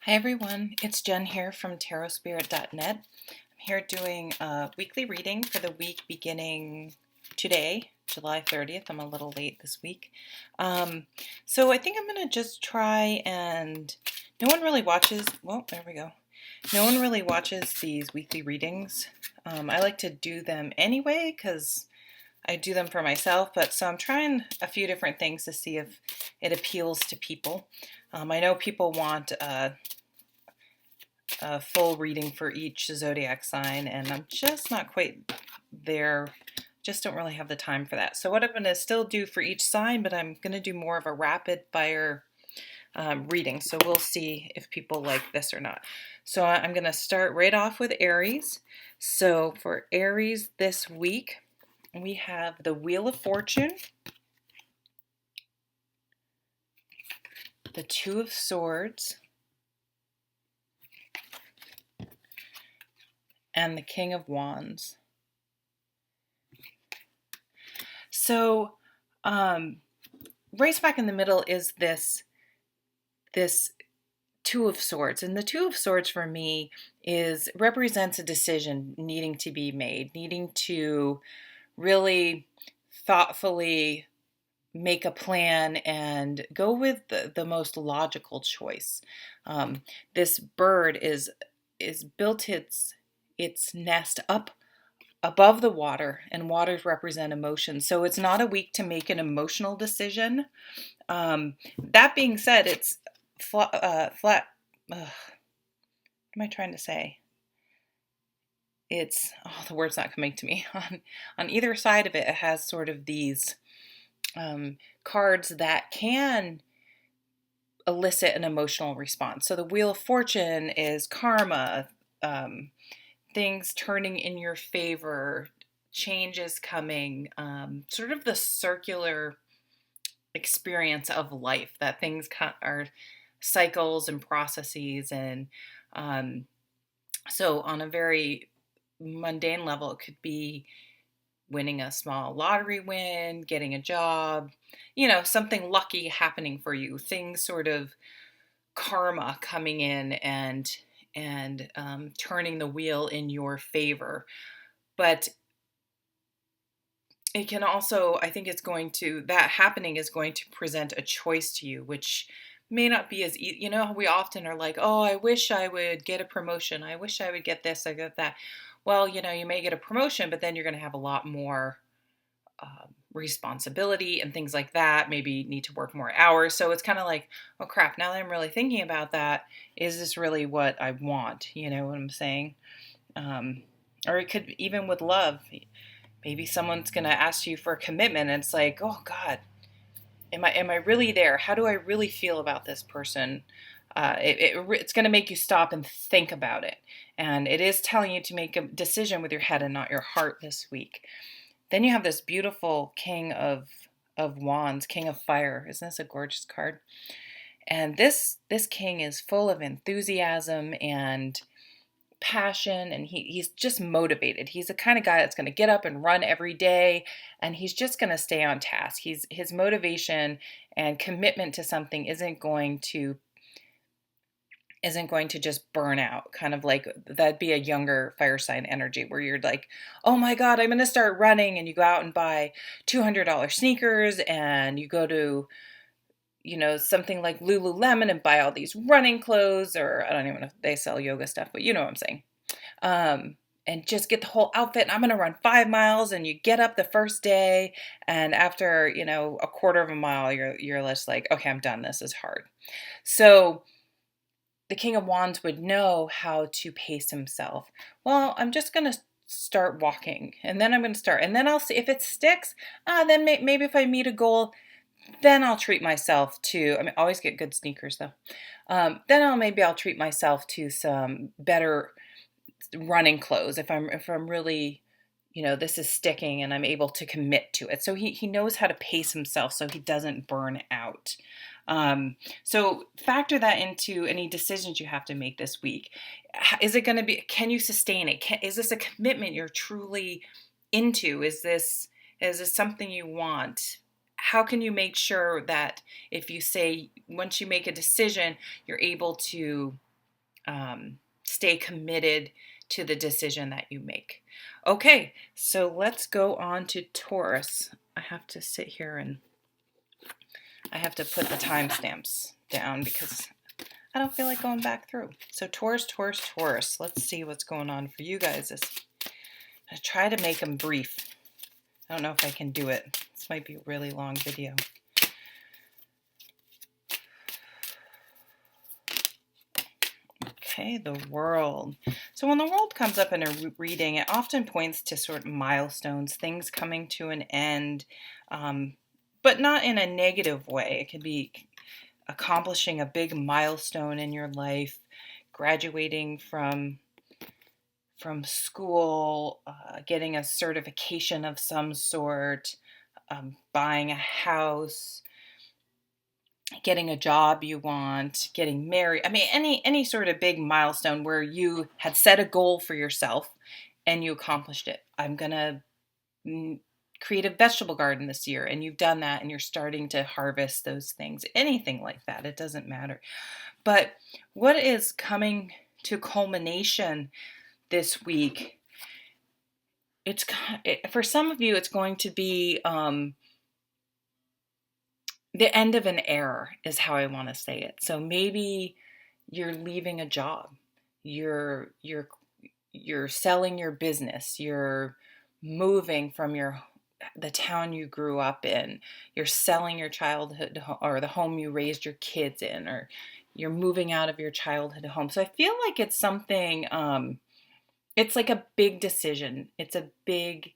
Hi everyone, it's Jen here from tarotspirit.net. I'm here doing a weekly reading for the week beginning today, July 30th. I'm a little late this week. So I think I'm going to just try and no one really watches, well, there we go. No one really watches these weekly readings. I like to do them anyway because I do them for myself, but so I'm trying a few different things to see if it appeals to people. I know people want a full reading for each zodiac sign, and I'm just not quite there. Just don't really have the time for that. So what I'm going to still do for each sign, but I'm going to do more of a rapid fire reading. So we'll see if people like this or not. So I'm going to start right off with Aries. So for Aries this week, we have the Wheel of Fortune, the Two of Swords, and the King of Wands. So right smack in the middle is this Two of Swords, and the Two of Swords for me represents a decision needing to be made, needing to really thoughtfully make a plan and go with the most logical choice. This bird is built its nest up above the water, and waters represent emotion. So it's not a week to make an emotional decision. That being said, it's flat. What am I trying to say? It's the word's not coming to me. On either side of it, it has sort of these cards that can elicit an emotional response. So the Wheel of Fortune is karma, things turning in your favor, changes coming, sort of the circular experience of life, that things are cycles and processes. And so on a very mundane level, it could be winning a small lottery win, getting a job, something lucky happening for you, things sort of karma coming in and turning the wheel in your favor. But it can also, I think that happening is going to present a choice to you, which may not be as easy. We often are like, oh, I wish I would get a promotion. I wish I would get this, I get that. Well, you may get a promotion, but then you're going to have a lot more responsibility and things like that, maybe need to work more hours. So it's kind of like, oh crap, now that I'm really thinking about that, is this really what I want? You know what I'm saying? Or it could, even with love, maybe someone's going to ask you for a commitment and it's like, oh God, am I really there? How do I really feel about this person? It's going to make you stop and think about it. And it is telling you to make a decision with your head and not your heart this week. Then you have this beautiful King of Wands, King of Fire. Isn't this a gorgeous card? And this king is full of enthusiasm and passion, and he's just motivated. He's the kind of guy that's going to get up and run every day, and he's just going to stay on task. His motivation and commitment to something isn't going to just burn out. Kind of like that'd be a younger fire sign energy where you're like, oh my God, I'm going to start running. And you go out and buy $200 sneakers, and you go to, something like Lululemon and buy all these running clothes, or I don't even know if they sell yoga stuff, but you know what I'm saying. And just get the whole outfit. And I'm going to run 5 miles, and you get up the first day. And after, a quarter of a mile, you're just like, okay, I'm done. This is hard. So the King of Wands would know how to pace himself. Well, I'm just going to start walking, and then I'm going to start, and then I'll see if it sticks. Then maybe if I meet a goal, then I'll treat myself to, always get good sneakers though. Then I'll treat myself to some better running clothes if I'm really, this is sticking and I'm able to commit to it. So he knows how to pace himself so he doesn't burn out. So factor that into any decisions you have to make this week. Is it going to be, can you sustain it? Is this a commitment you're truly into? Is this something you want? How can you make sure that if you say, once you make a decision, you're able to stay committed to the decision that you make. Okay, so let's go on to Taurus. I have to sit here and I have to put the timestamps down because I don't feel like going back through. So Taurus. Let's see what's going on for you guys. I try to make them brief. I don't know if I can do it. This might be a really long video. Okay, the World. So when the World comes up in a reading, it often points to sort of milestones, things coming to an end, but not in a negative way. It could be accomplishing a big milestone in your life, graduating from school, getting a certification of some sort, buying a house, getting a job you want, getting married. I mean, any sort of big milestone where you had set a goal for yourself and you accomplished it. I'm going to create a vegetable garden this year, and you've done that and you're starting to harvest those things. Anything like that, it doesn't matter. But what is coming to culmination this week, for some of you, it's going to be the end of an era is how I want to say it. So maybe you're leaving a job, you're selling your business, you're moving from the town you grew up in, you're selling your childhood or the home you raised your kids in, or you're moving out of your childhood home. So I feel like it's something, it's like a big decision. It's a big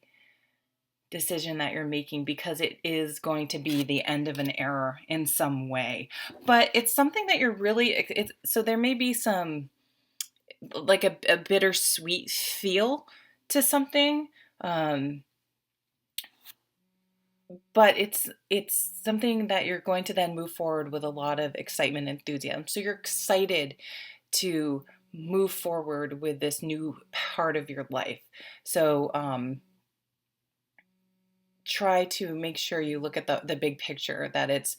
decision that you're making because it is going to be the end of an era in some way. But it's something that you're really, so there may be some, like a bittersweet feel to something. But it's something that you're going to then move forward with a lot of excitement and enthusiasm. So you're excited to move forward with this new part of your life. So try to make sure you look at the big picture, that it's,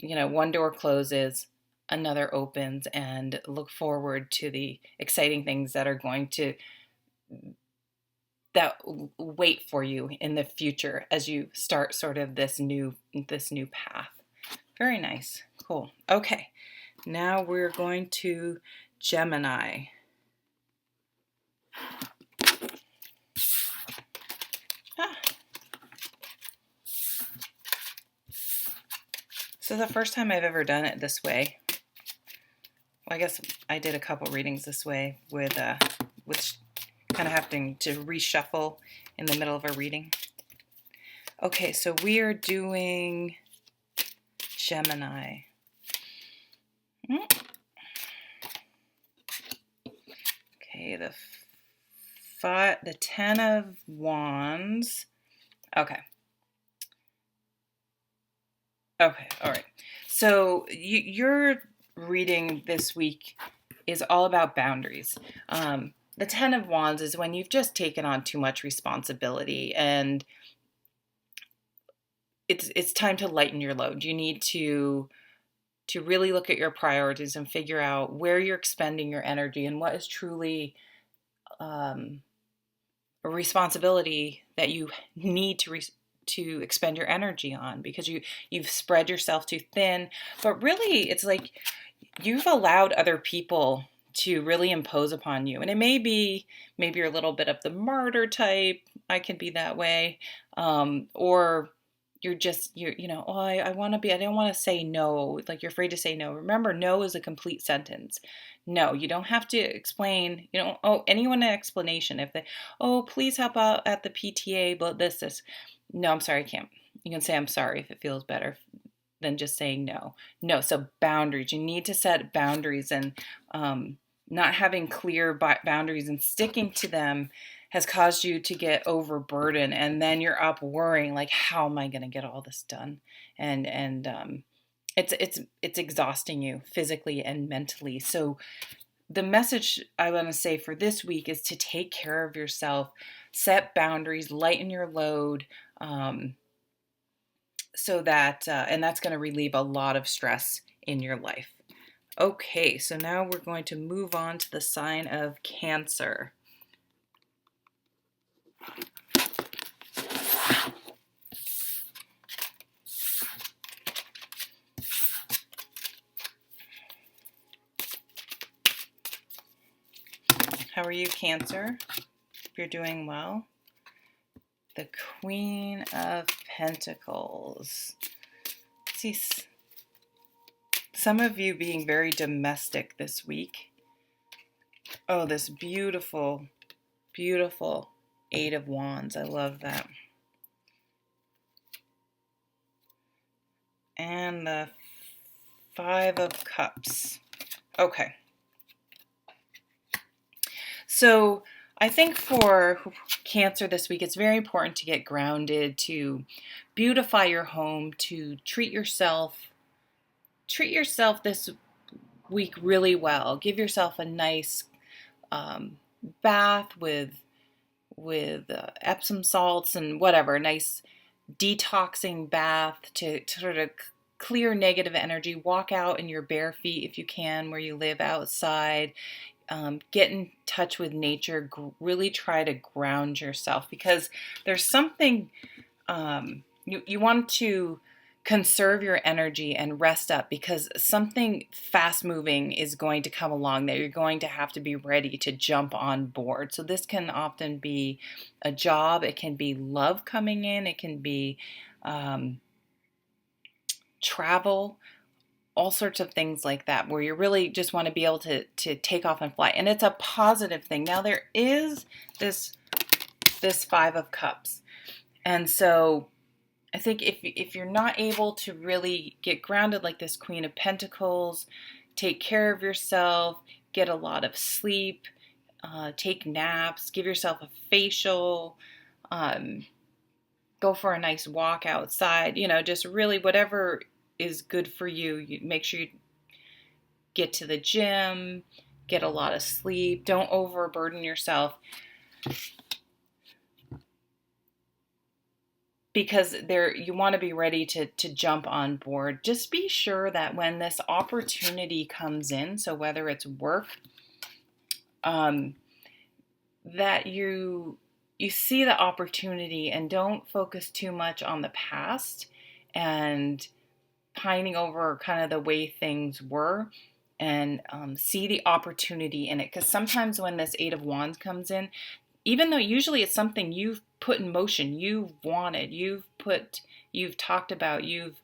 one door closes, another opens, and look forward to the exciting things that are going to wait for you in the future as you start sort of this new path. Very nice. Cool. Okay. Now we're going to Gemini. So the first time I've ever done it this way. Well, I guess I did a couple readings this way with kind of having to reshuffle in the middle of a reading. Okay, so we are doing Gemini. Okay, the 10 of Wands. Okay, all right. So your reading this week is all about boundaries. The 10 of Wands is when you've just taken on too much responsibility, and it's time to lighten your load. You need to really look at your priorities and figure out where you're expending your energy and what is truly a responsibility that you need to expend your energy on, because you've spread yourself too thin. But really, it's like you've allowed other people to really impose upon you. And it may be, maybe you're a little bit of the martyr type. I can be that way. Or you're just, I want to be, I don't want to say no. Like, you're afraid to say no. Remember, no is a complete sentence. No, you don't have to explain. You don't owe anyone an explanation. If they, please help out at the PTA, but this. No, I'm sorry, I can't. You can say I'm sorry if it feels better than just saying no. No, so boundaries. You need to set boundaries, and not having clear boundaries and sticking to them has caused you to get overburdened, and then you're up worrying, like, how am I going to get all this done? And it's exhausting you physically and mentally. So the message I want to say for this week is to take care of yourself, set boundaries, lighten your load, so that and that's going to relieve a lot of stress in your life. Okay, so now we're going to move on to the sign of Cancer. How are you, Cancer? If you're doing well. The Queen of Pentacles. See, some of you being very domestic this week. Oh, this beautiful, beautiful Eight of Wands. I love that. And the Five of Cups. Okay. So I think for Cancer this week, it's very important to get grounded, to beautify your home, to treat yourself this week really well. Give yourself a nice bath with Epsom salts and whatever, nice detoxing bath to sort of clear negative energy. Walk out in your bare feet if you can, where you live, outside. Get in touch with nature. Really try to ground yourself, because there's something you want to conserve your energy and rest up, because something fast moving is going to come along that you're going to have to be ready to jump on board. So this can often be a job, it can be love coming in, it can be travel, all sorts of things like that, where you really just want to be able to take off and fly. And it's a positive thing. Now there is this Five of Cups. And so I think if you're not able to really get grounded like this Queen of Pentacles, take care of yourself, get a lot of sleep, take naps, give yourself a facial, go for a nice walk outside, just really whatever is good for you. You make sure you get to the gym, get a lot of sleep, don't overburden yourself, because you want to be ready to jump on board. Just be sure that when this opportunity comes in, so whether it's work, that you see the opportunity and don't focus too much on the past and pining over kind of the way things were, and see the opportunity in it. Because sometimes when this Eight of Wands comes in, even though usually it's something you've put in motion, you've wanted, you've talked about, you've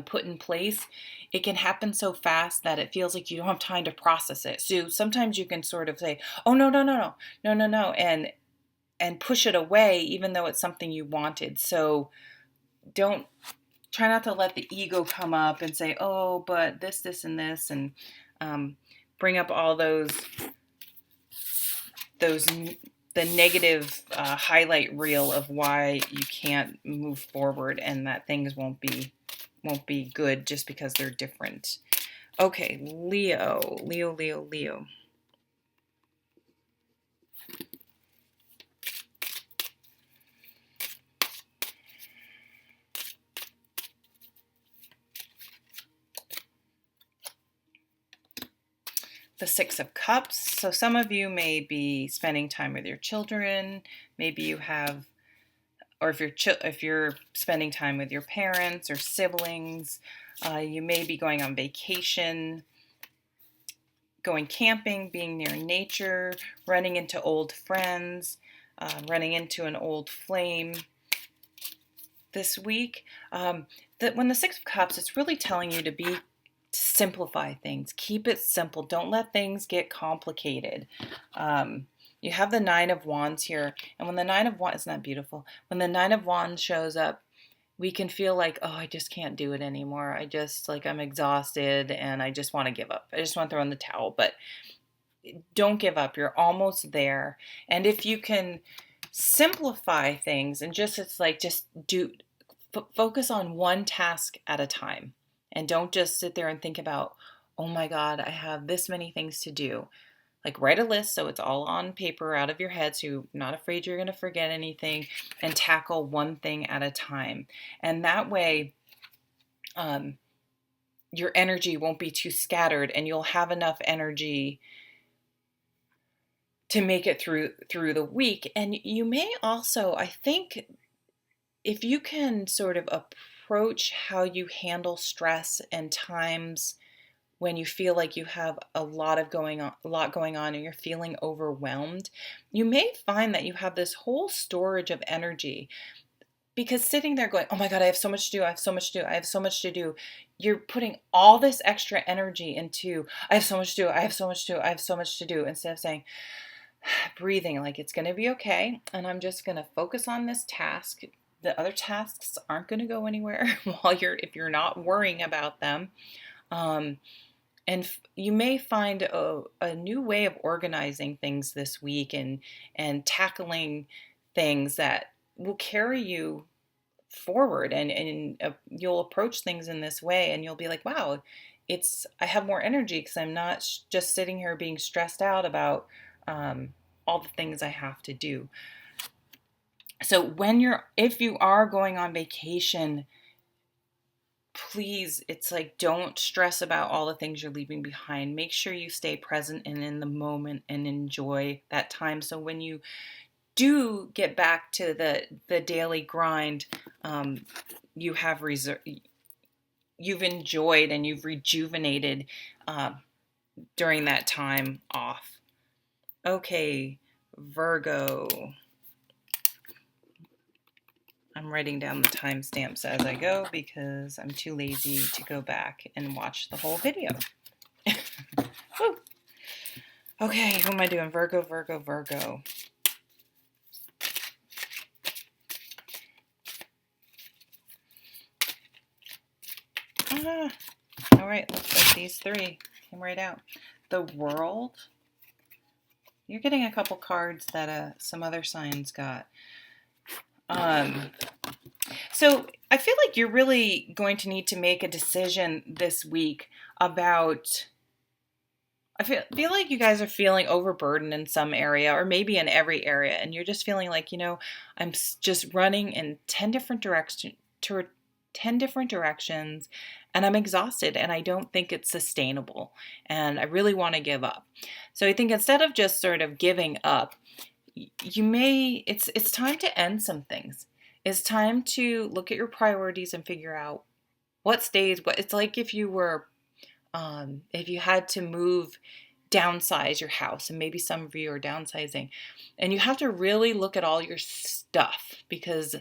put in place, it can happen so fast that it feels like you don't have time to process it. So sometimes you can sort of say, oh, no, and push it away, even though it's something you wanted. So try not to let the ego come up and say, oh, but this, and this, and bring up all the negative highlight reel of why you can't move forward, and that things won't be good just because they're different. Okay, Leo. The Six of Cups. So some of you may be spending time with your children. Maybe you have, or if you're spending time with your parents or siblings, you may be going on vacation, going camping, being near nature, running into old friends, running into an old flame this week. That when the Six of Cups, it's really telling you to simplify things. Keep it simple. Don't let things get complicated. You have the Nine of Wands here, and when the Nine of Wands, isn't that beautiful? When the Nine of Wands shows up, we can feel like, oh, I just can't do it anymore. I'm exhausted and I just want to give up. I just want to throw in the towel. But don't give up. You're almost there. And if you can simplify things and focus on one task at a time. And don't just sit there and think about, oh my God, I have this many things to do. Like, write a list so it's all on paper out of your head, so you're not afraid you're going to forget anything, and tackle one thing at a time. And that way, your energy won't be too scattered, and you'll have enough energy to make it through the week. And you may also, I think, if you can sort of approach how you handle stress and times when you feel like you have a lot going on and you're feeling overwhelmed, you may find that you have this whole storage of energy. Because sitting there going, oh my God, I have so much to do, I have so much to do, I have so much to do, you're putting all this extra energy into, I have so much to do, I have so much to do, I have so much to do, instead of saying, breathing, like, it's going to be okay, and I'm just going to focus on this task. The other tasks aren't going to go anywhere if you're not worrying about them. And you may find a new way of organizing things this week, and tackling things that will carry you forward, and you'll approach things in this way, and you'll be like, wow, I have more energy because I'm not just sitting here being stressed out about all the things I have to do. So if you are going on vacation, please, it's like, don't stress about all the things you're leaving behind. Make sure you stay present and in the moment and enjoy that time. So when you do get back to the daily grind, you've enjoyed and you've rejuvenated during that time off. Okay, Virgo. I'm writing down the timestamps as I go because I'm too lazy to go back and watch the whole video. Okay, who am I doing? Virgo. All right, looks like these three came right out. The World. You're getting a couple cards that some other signs got. So I feel like you're really going to need to make a decision this week about, I feel like you guys are feeling overburdened in some area, or maybe in every area, and you're just feeling like, I'm just running in 10 different directions, and I'm exhausted, and I don't think it's sustainable, and I really want to give up. So I think instead of just sort of giving up, it's time to end some things. It's time to look at your priorities and figure out what stays. It's like if you had to downsize your house, and maybe some of you are downsizing, and you have to really look at all your stuff, because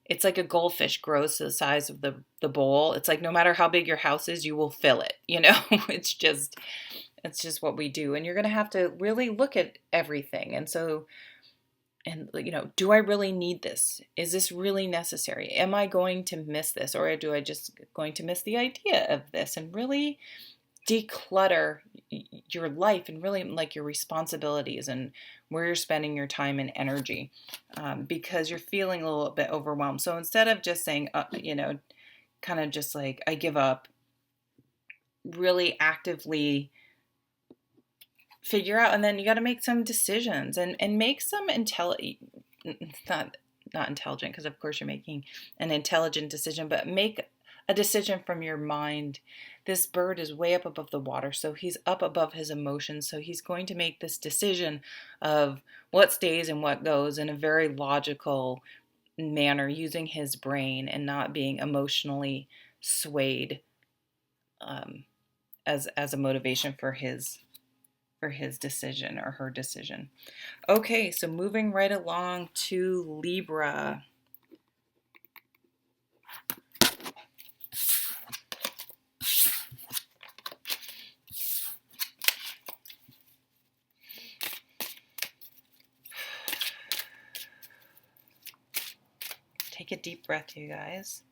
it's like a goldfish grows to the size of the bowl. It's like no matter how big your house is, you will fill it. It's just what we do. And you're going to have to really look at everything. And so, do I really need this? Is this really necessary? Am I going to miss this? Or do I just going to miss the idea of this? And really declutter your life, and really like your responsibilities and where you're spending your time and energy, because you're feeling a little bit overwhelmed. So instead of just saying, kind of just like, I give up, really actively figure out, and then you got to make some decisions and make some not intelligent, because of course you're making an intelligent decision, but make a decision from your mind. This bird is way up above the water, so he's up above his emotions, so he's going to make this decision of what stays and what goes in a very logical manner, using his brain and not being emotionally swayed as a motivation for his decision or her decision. Okay, so moving right along to Libra. Take a deep breath, you guys.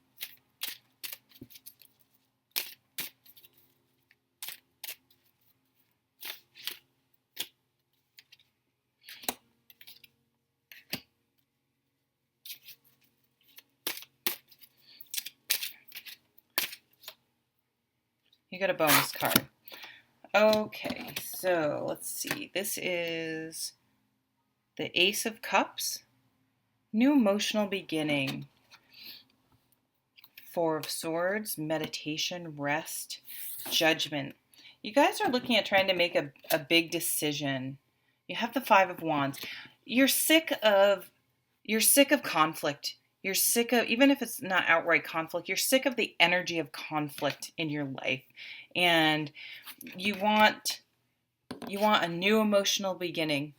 You got a bonus card. Okay, so let's see. This is the Ace of Cups. New emotional beginning. Four of Swords, meditation, rest, judgment. You guys are looking at trying to make a big decision. You have the Five of Wands. You're sick of conflict. You're sick of, even if it's not outright conflict, you're sick of the energy of conflict in your life. And you want a new emotional beginning.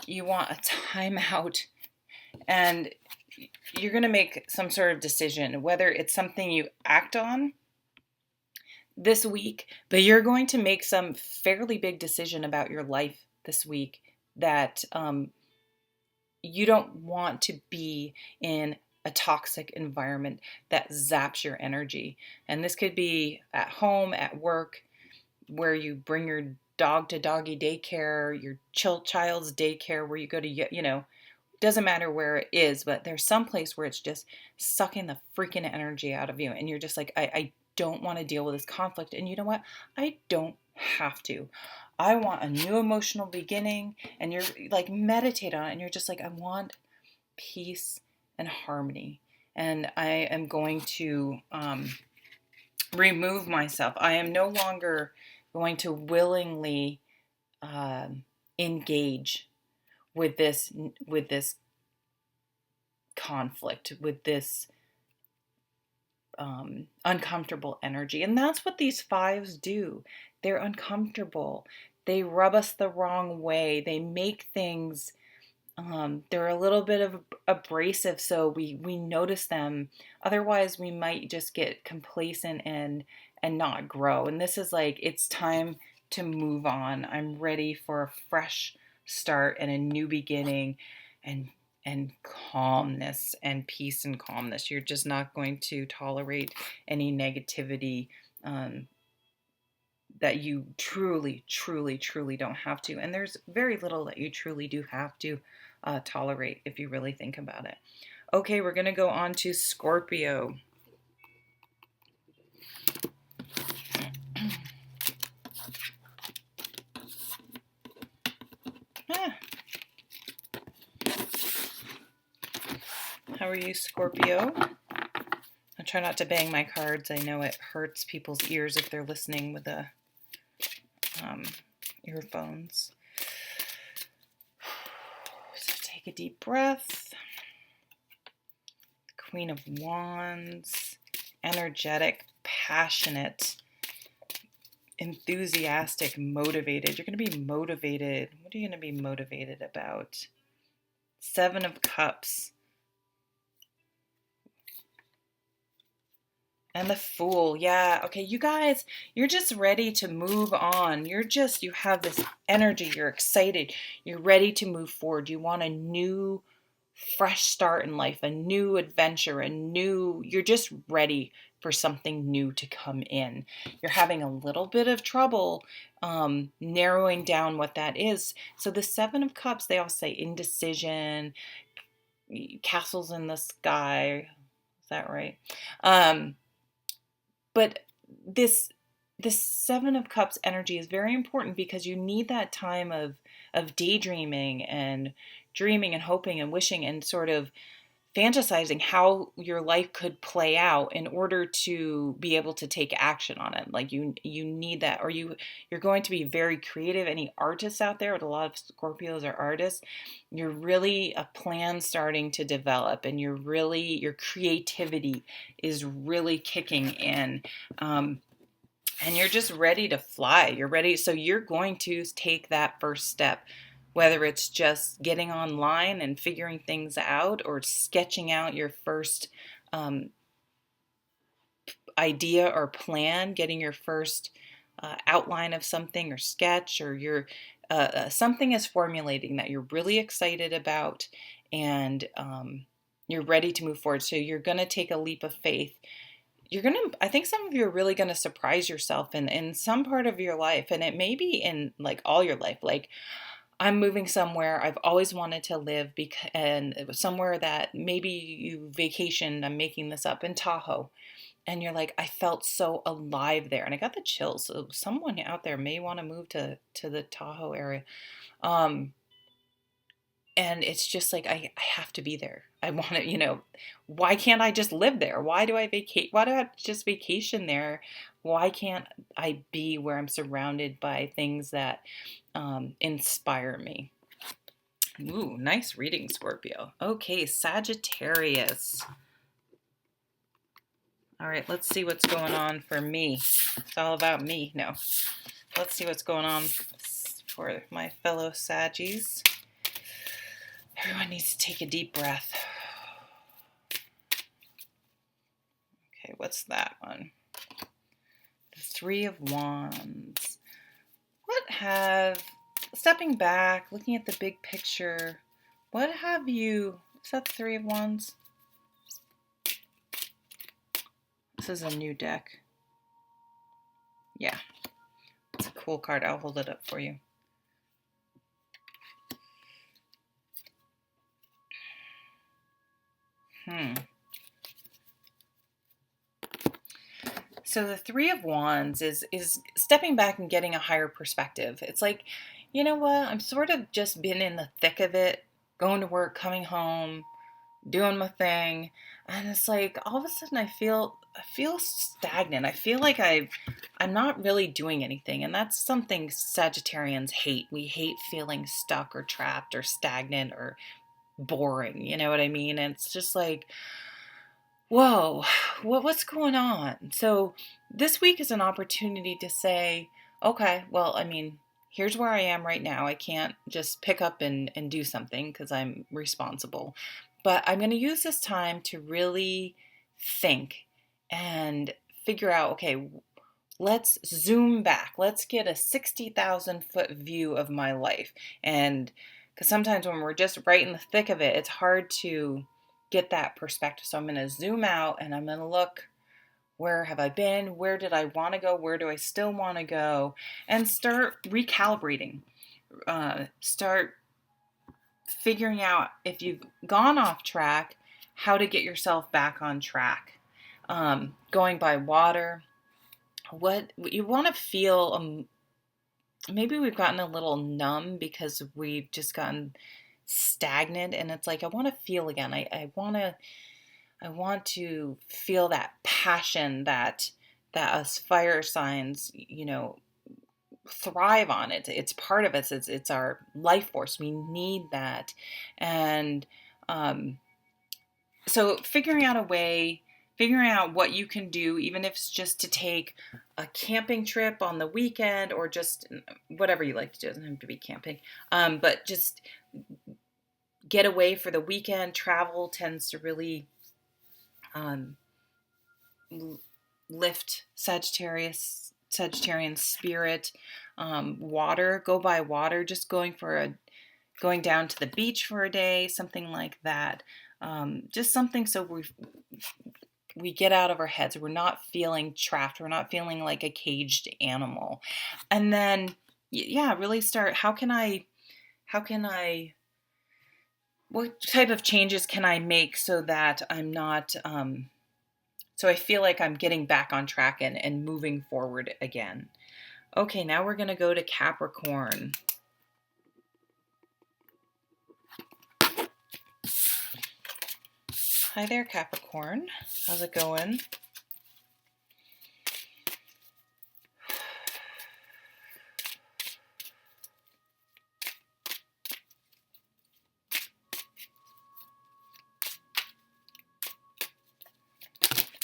You want a timeout. And you're going to make some sort of decision, whether it's something you act on this week, but you're going to make some fairly big decision about your life this week that you don't want to be in a toxic environment that zaps your energy. And this could be at home, at work, where you bring your dog to doggy daycare, your child's daycare, where you go to, doesn't matter where it is, but there's some place where it's just sucking the freaking energy out of you. And you're just like, I don't want to deal with this conflict. And you know what? I don't have to. I want a new emotional beginning. And you're like, meditate on it. And you're just like, I want peace and harmony. And I am going to remove myself. I am no longer going to willingly engage with this conflict, with this uncomfortable energy. And that's what these fives do. They're uncomfortable. They rub us the wrong way. They make things, they're a little bit of abrasive, so we notice them. Otherwise, we might just get complacent and not grow. And this is like, it's time to move on. I'm ready for a fresh start and a new beginning, and calmness and peace and calmness. You're just not going to tolerate any negativity that you truly don't have to. And there's very little that you truly do have to tolerate if you really think about it. Okay, we're going to go on to Scorpio. How are you, Scorpio? I try not to bang my cards. I know it hurts people's ears if they're listening with the earphones. So take a deep breath. Queen of Wands, energetic, passionate, enthusiastic, motivated. You're going to be motivated. What are you going to be motivated about? Seven of Cups. And the Fool. Yeah. Okay, you guys, you're just ready to move on. You have this energy. You're excited. You're ready to move forward. You want a new, fresh start in life, a new adventure, you're just ready for something new to come in. You're having a little bit of trouble narrowing down what that is. So the Seven of Cups, they all say indecision, castles in the sky. Is that right? But this Seven of Cups energy is very important because you need that time of daydreaming and dreaming and hoping and wishing and sort of fantasizing how your life could play out in order to be able to take action on it. Like you need that, or you're going to be very creative. Any artists out there, a lot of Scorpios are artists, you're really a plan starting to develop, and your creativity is really kicking in. And you're just ready to fly. You're ready. So you're going to take that first step, whether it's just getting online and figuring things out, or sketching out your first idea or plan, getting your first outline of something or sketch, or your something is formulating that you're really excited about, and you're ready to move forward. So you're going to take a leap of faith. I think some of you are really going to surprise yourself in some part of your life, and it may be in like all your life. Like, I'm moving somewhere I've always wanted to live, and it was somewhere that maybe you vacationed, I'm making this up, in Tahoe. And you're like, I felt so alive there. And I got the chills. So someone out there may want to move to the Tahoe area. and it's just like I have to be there. I want to, why can't I just live there? Why do I vacate? Why do I have to just vacation there? Why can't I be where I'm surrounded by things that inspire me? Ooh, nice reading, Scorpio. Okay, Sagittarius. All right, let's see what's going on for me. It's all about me. No. Let's see what's going on for my fellow Saggies. Everyone needs to take a deep breath. Okay, what's that one? The Three of Wands. Stepping back, looking at the big picture, is that the Three of Wands? This is a new deck. Yeah, it's a cool card. I'll hold it up for you. So the Three of Wands is stepping back and getting a higher perspective. It's like, you know what? I'm sort of just been in the thick of it, going to work, coming home, doing my thing, and it's like all of a sudden I feel stagnant. I feel like I'm not really doing anything, and that's something Sagittarians hate. We hate feeling stuck or trapped or stagnant or boring. You know what I mean? And it's just like, whoa, what's going on? So this week is an opportunity to say, okay, well, I mean, here's where I am right now. I can't just pick up and do something because I'm responsible. But I'm going to use this time to really think and figure out, okay, let's zoom back. Let's get a 60,000-foot view of my life. And because sometimes when we're just right in the thick of it, it's hard to get that perspective. So I'm going to zoom out and I'm going to look, where have I been? Where did I want to go? Where do I still want to go? And start recalibrating. Start figuring out, if you've gone off track, how to get yourself back on track. Going by water. What you want to feel, maybe we've gotten a little numb because we've just gotten stagnant, and it's like I want to feel again. I want to feel that passion that us fire signs, thrive on. It's part of us. It's our life force. We need that. And so figuring out what you can do, even if it's just to take a camping trip on the weekend or just whatever you like to do. It doesn't have to be camping. But just get away for the weekend. Travel tends to really lift Sagittarian spirit. Water, go by water, just going down to the beach for a day, something like that. Just something so we get out of our heads. We're not feeling trapped. We're not feeling like a caged animal. And then, really start, what type of changes can I make so that I'm not, so I feel like I'm getting back on track and moving forward again. Okay, now we're going to go to Capricorn. Hi there, Capricorn. How's it going?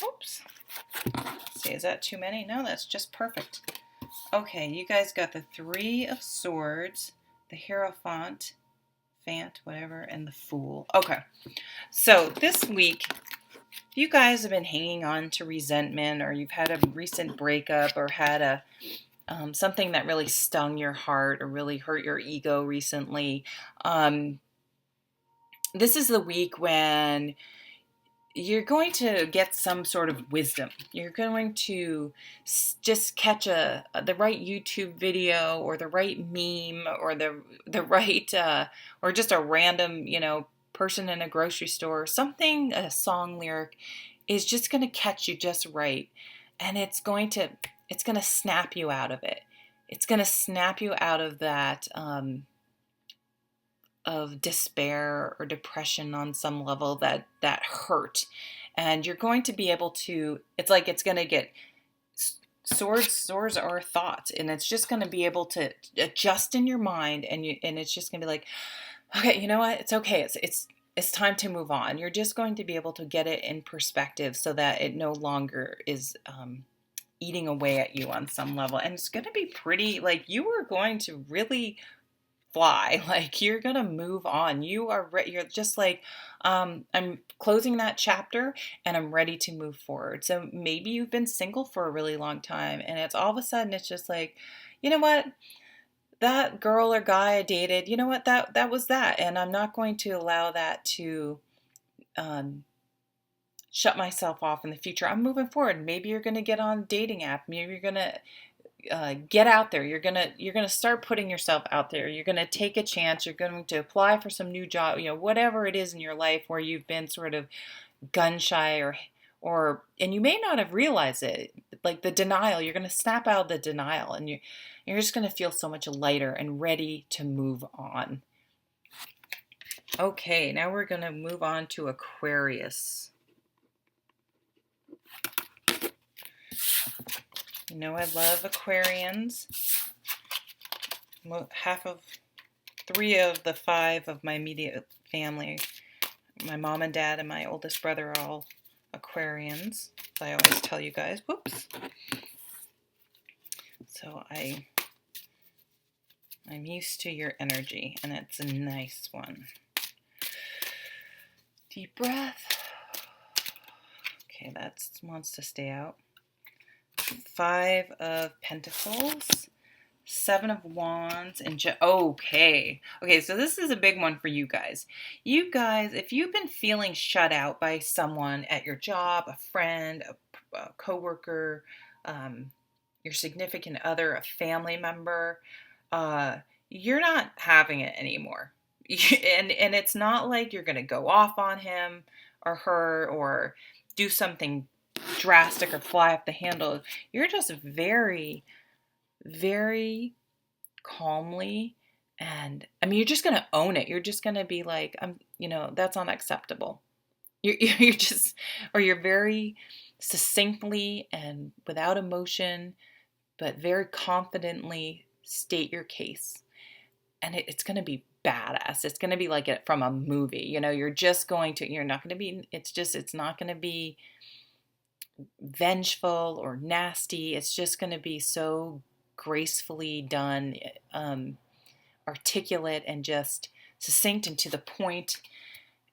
Oops. Let's see, is that too many? No, that's just perfect. Okay, you guys got the Three of Swords, the Hierophant, whatever, and the Fool. Okay, so this week, if you guys have been hanging on to resentment, or you've had a recent breakup, or had something that really stung your heart or really hurt your ego recently, this is the week when you're going to get some sort of wisdom. You're going to just catch the right YouTube video, or the right meme, or the right or just a random person in a grocery store. Something, a song lyric, is just going to catch you just right, and it's going to snap you out of it. It's going to snap you out of that of despair or depression on some level that hurt. And you're going to be able to, it's like it's going to get, swords are thoughts, and it's just going to be able to adjust in your mind, and it's just going to be like, okay, you know what? It's okay. It's time to move on. You're just going to be able to get it in perspective so that it no longer is eating away at you on some level. And it's going to be pretty, like, you are going to really fly. Like, you're going to move on. You're just like, I'm closing that chapter and I'm ready to move forward. So maybe you've been single for a really long time, and it's all of a sudden it's just like, you know what? That girl or guy I dated, you know what, that was that, and I'm not going to allow that to um, shut myself off in the future. I'm moving forward. Maybe you're going to get on a dating app. Maybe you're going to get out there. You're gonna start putting yourself out there. You're gonna take a chance. You're going to apply for some new job. You know, whatever it is in your life where you've been sort of gun shy, or and you may not have realized it, like the denial. You're going to snap out of the denial, and you're just going to feel so much lighter and ready to move on. Okay, now we're going to move on to Aquarius. You know, I love Aquarians. Three of the five of my immediate family, my mom and dad and my oldest brother, are all Aquarians. So I always tell you guys, whoops. So I'm used to your energy, and it's a nice one. Deep breath. Okay, that wants to stay out. 5 of Pentacles, 7 of Wands, and okay, so this is a big one for you guys. You guys, if you've been feeling shut out by someone at your job, a friend, a coworker, your significant other, a family member, you're not having it anymore. And it's not like you're going to go off on him or her or do something drastic or fly off the handle. You're just very, very calmly, and I mean, you're just going to own it. You're just going to be like, that's unacceptable. You're just, or you're very succinctly and without emotion, but very confidently state your case. And it's going to be badass. It's going to be like it from a movie. You're not going to be, it's not going to be vengeful or nasty. It's just going to be so gracefully done, articulate, and just succinct and to the point.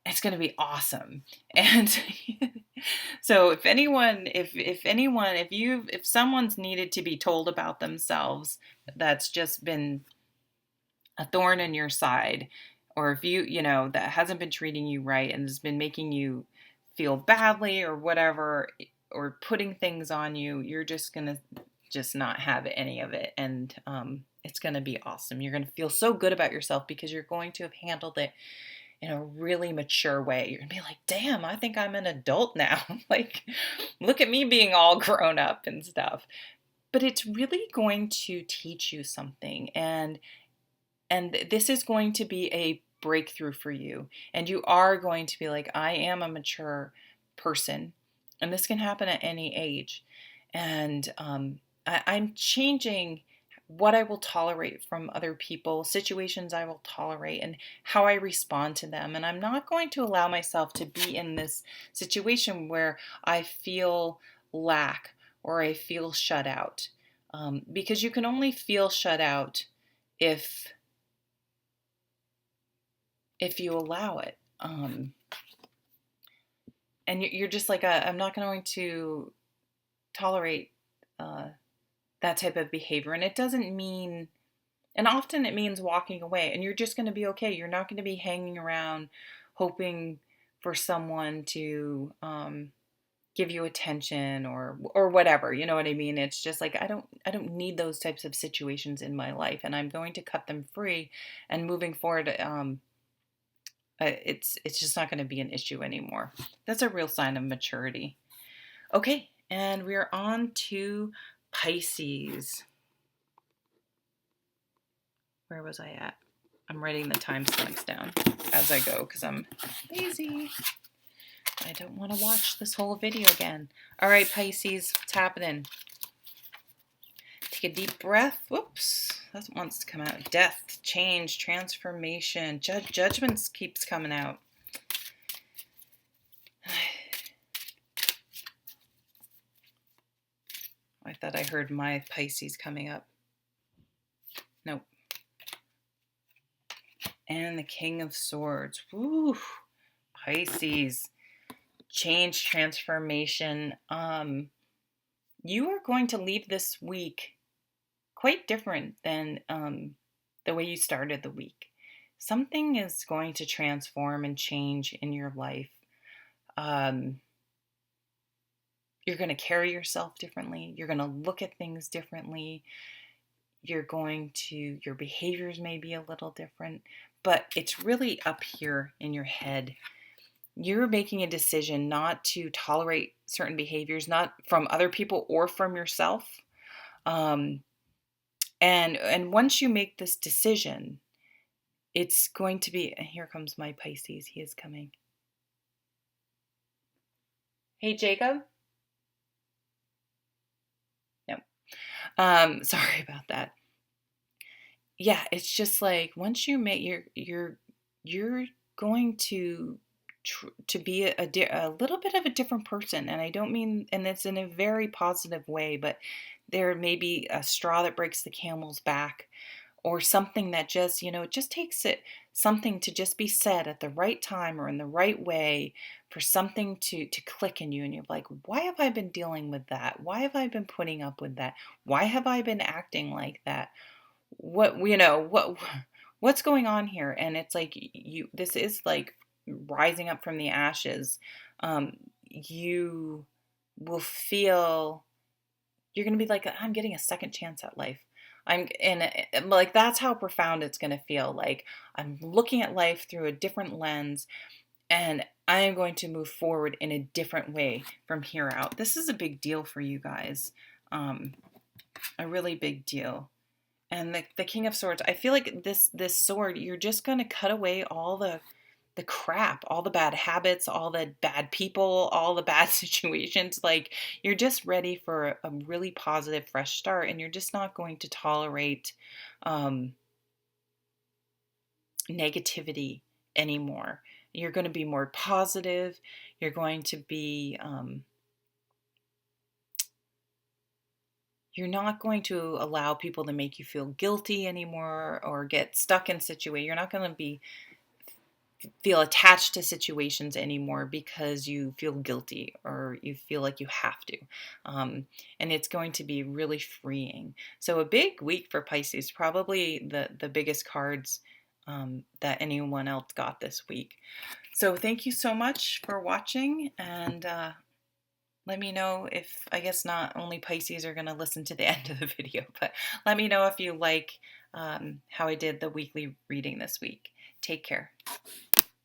It's going to be awesome. And so if someone's needed to be told about themselves, that's just been a thorn in your side, or if that hasn't been treating you right and has been making you feel badly or whatever, or putting things on you, you're just going to just not have any of it. And it's going to be awesome. You're going to feel so good about yourself because you're going to have handled it in a really mature way. You're going to be like, damn, I think I'm an adult now. Like, look at me being all grown up and stuff. But it's really going to teach you something. And this is going to be a breakthrough for you. And you are going to be like, I am a mature person. And this can happen at any age. And I'm changing what I will tolerate from other people, situations I will tolerate, and how I respond to them. And I'm not going to allow myself to be in this situation where I feel lack or I feel shut out. Because you can only feel shut out if you allow it. And you're just like, I'm not going to tolerate that type of behavior. And it doesn't mean, and often it means walking away, and you're just going to be okay. You're not going to be hanging around hoping for someone to give you attention or whatever. You know what I mean? It's just like, I don't need those types of situations in my life, and I'm going to cut them free. And moving forward, it's just not going to be an issue anymore. That's a real sign of maturity. Okay, and we're on to Pisces. Where was I at? I'm writing the timestamps down as I go because I'm lazy. I don't want to watch this whole video again. All right, Pisces, what's happening? Take a deep breath. Whoops, that wants to come out. Death, change, transformation, judgments keeps coming out. I thought I heard my Pisces coming up. Nope. And the King of Swords. Woo, Pisces. Change, transformation. You are going to leave this week quite different than the way you started the week. Something is going to transform and change in your life. You're going to carry yourself differently. You're going to look at things differently. Your behaviors may be a little different, but it's really up here in your head. You're making a decision not to tolerate certain behaviors, not from other people or from yourself. And once you make this decision, it's going to be, here comes my Pisces. He is coming. Hey, Jacob. No. Sorry about that. Yeah, it's just like once you make you're going to be a little bit of a different person, and I don't mean, and it's in a very positive way, but there may be a straw that breaks the camel's back, or something that just, it just takes something to just be said at the right time or in the right way for something to click in you, and you're like, why have I been dealing with that? Why have I been putting up with that? Why have I been acting like that? What's going on here? And it's like, this is like rising up from the ashes. You will feel, you're going to be like, I'm getting a second chance at life. Like, that's how profound it's going to feel. Like, I'm looking at life through a different lens, and I am going to move forward in a different way from here out. This is a big deal for you guys. A really big deal. And the King of Swords, I feel like this sword, you're just going to cut away all the crap, all the bad habits, all the bad people, all the bad situations. Like, you're just ready for a really positive, fresh start, and you're just not going to tolerate negativity anymore. You're going to be more positive. You're going to be... you're not going to allow people to make you feel guilty anymore or get stuck in situations. You're not going to feel attached to situations anymore because you feel guilty or you feel like you have to. And it's going to be really freeing. So a big week for Pisces, probably the biggest cards that anyone else got this week. So thank you so much for watching, and let me know if, I guess not only Pisces are going to listen to the end of the video, but let me know if you like how I did the weekly reading this week. Take care.